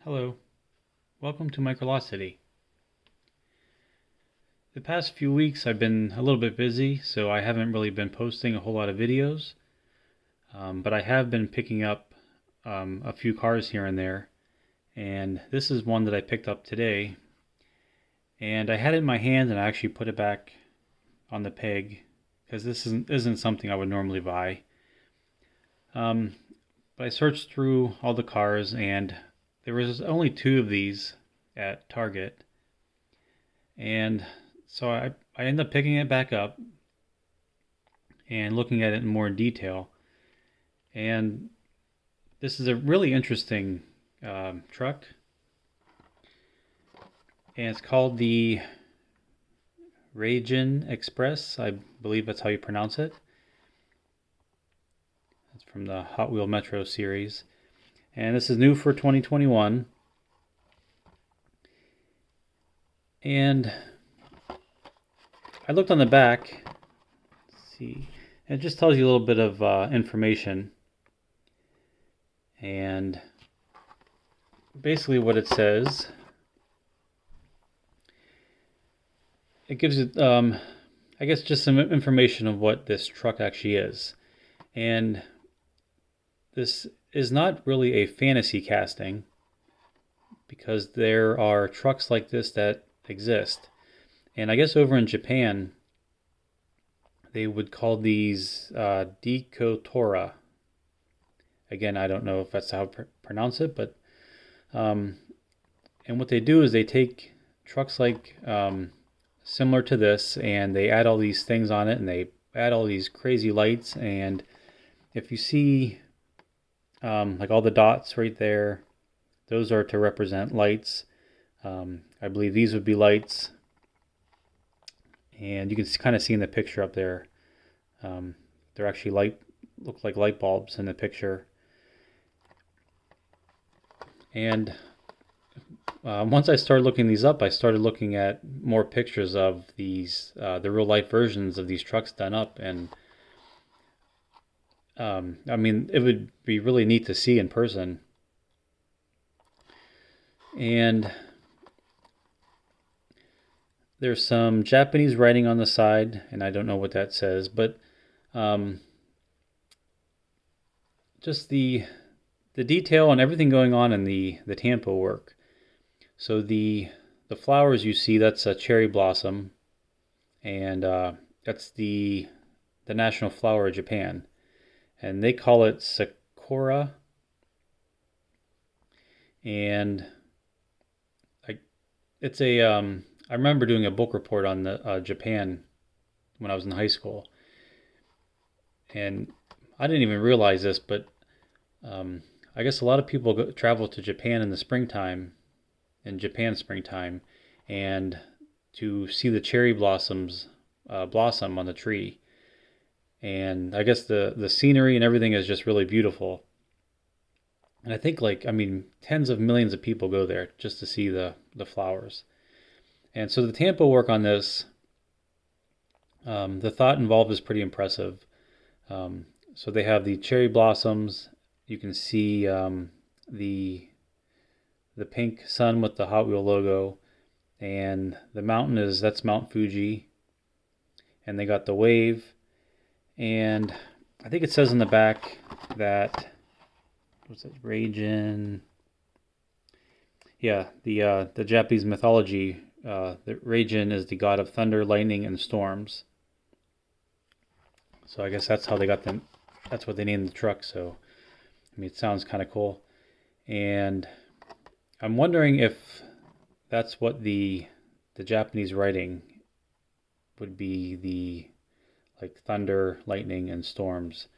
Hello, welcome to Microlocity. The past few weeks I've been a little bit busy, so I haven't really been posting a whole lot of videos, but I have been picking up a few cars here and there, and this is one that I picked up today, and I had it in my hand and I actually put it back on the peg, because this isn't something I would normally buy. But I searched through all the cars and there was only two of these at Target, and so I ended up picking it back up and looking at it in more detail. And this is a really interesting truck, and it's called the Raijin Express. I believe that's how you pronounce it. It's from the Hot Wheel Metro series, and this is new for 2021. And I looked on the back. Let's see, it just tells you a little bit of information, and basically what it says, it gives you I guess just some information of what this truck actually is. And this is not really a fantasy casting, because there are trucks like this that exist. And I guess over in Japan, they would call these Dekotora. Again, I don't know if that's how to pronounce it, but and what they do is they take trucks like similar to this, and they add all these things on it, and they add all these crazy lights. And if you see like all the dots right there, those are to represent lights. I believe these would be lights, and you can kind of see in the picture up there, they're actually look like light bulbs in the picture. And once I started looking these up, I started looking at more pictures of these, the real life versions of these trucks done up. And I mean, it would be really neat to see in person. And there's some Japanese writing on the side, and I don't know what that says, but just the detail and everything going on in the tampo work. So the flowers you see, that's a cherry blossom, and that's the national flower of Japan, and they call it sakura. And it's a I remember doing a book report on the Japan when I was in high school, and I didn't even realize this, but I guess a lot of people travel to Japan in the springtime, in Japan springtime, and to see the cherry blossoms blossom on the tree. And I guess the scenery and everything is just really beautiful. And I think, like, I mean, tens of millions of people go there just to see the flowers. And so the tampo work on this, the thought involved is pretty impressive. So they have the cherry blossoms. You can see the pink sun with the Hot Wheel logo, and the mountain that's Mount Fuji. And they got the wave, and I think it says in the back that, what's it, Raijin? Yeah, the Japanese mythology. The Raijin is the god of thunder, lightning, and storms. So I guess that's how they got them. That's what they named the truck. So I mean, it sounds kind of cool. And I'm wondering if that's what the Japanese writing would be, the like thunder, lightning, and storms.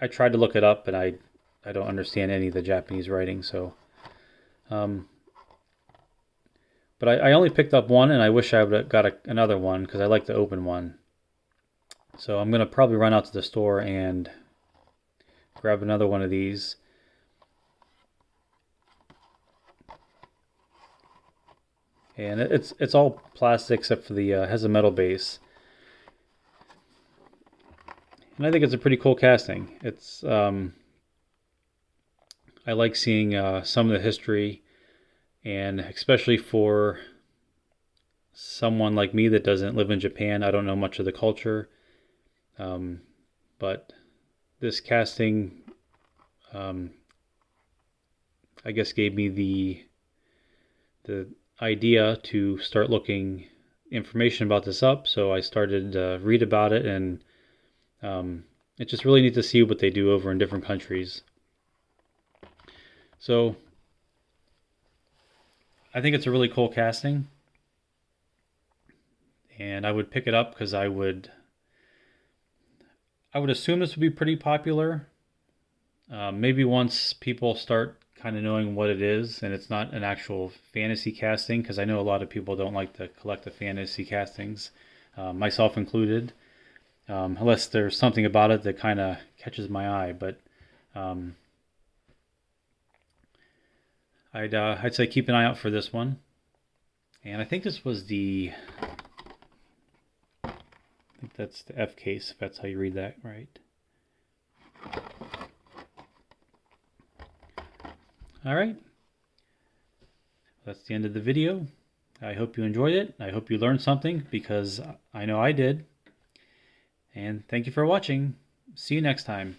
I tried to look it up, and I don't understand any of the Japanese writing. So, but I only picked up one, and I wish I would have got another one, because I like to open one. So I'm gonna probably run out to the store and grab another one of these. And it's all plastic except for the has a metal base. And I think it's a pretty cool casting. It's I like seeing some of the history. And especially for someone like me that doesn't live in Japan, I don't know much of the culture. But this casting, um, I guess, gave me the idea to start looking information about this up. So I started to read about it, and it's just really neat to see what they do over in different countries. So I think it's a really cool casting, and I would pick it up because I would assume this would be pretty popular. Maybe once people start kind of knowing what it is and it's not an actual fantasy casting, because I know a lot of people don't like to collect the fantasy castings, myself included, unless there's something about it that kind of catches my eye. But um, I'd say keep an eye out for this one. And I think this was I think that's the F case, if that's how you read that right. All right. That's the end of the video. I hope you enjoyed it. I hope you learned something, because I know I did. And thank you for watching. See you next time.